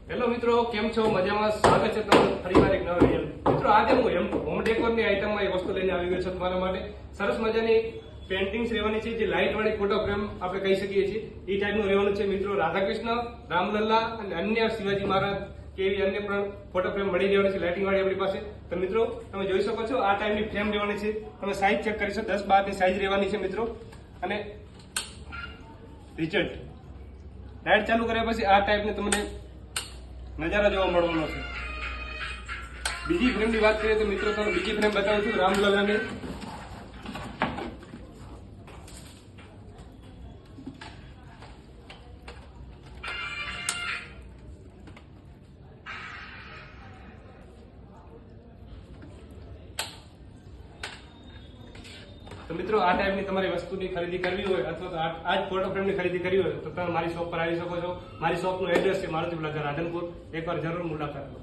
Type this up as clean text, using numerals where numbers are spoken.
Hello મિત્રો, કેમ છો? મજામાં? સ્વાગત છે તમારું ફરીવાર એક નવા વિડીયો. મિત્રો, આજે હું હોમ ડેકોરની આઈટમમાં એક વસ્તુ લઈને આવી ગયો છું તમારા માટે. સરસ મજાની પેન્ટિંગ્સ રહેવાની છે, જે લાઇટ વાળી ફોટો ફ્રેમ આપણે કહી શકીએ છીએ. એ ટાઈપનું રહેવાનું છે મિત્રો. રાધાકૃષ્ણ, રામલલ્લા અને અન્ય શિવાજી મહારાજ કે એવી અન્ય પણ ફોટો ફ્રેમ મળી રહેવાની છે લાઇટિંગ વાળી આપણી પાસે. તો મિત્રો, તમે જોઈ શકો છો આ ટાઈપની ફ્રેમ રહેવાની છે. તમે સાઈઝ ચેક કરી શકો, 10x12 ની સાઈઝ રહેવાની છે મિત્રો. અને રિઝલ્ટ લાઇટ ચાલુ કર્યા પછી આ ટાઈપની તમને નજારા જોવા મળવાનો છે. બીજી ફ્રેમની વાત કરીએ તો મિત્રો, તમને બીજી ફ્રેમ બતાવું છું રામલલ્લાની. તો મિત્રો, આ ટાઈપની તમારી વસ્તુની ખરીદી કરવી હોય અથવા તો આ જ ફોટો ફ્રેમની ખરીદી કરવી હોય તો તમે મારી શોપ પર આવી શકો છો. મારી શોપનું એડ્રેસ છે મારુતિ પ્લાઝા રાધનપુર. એકવાર જરૂર મુલાકાત લો.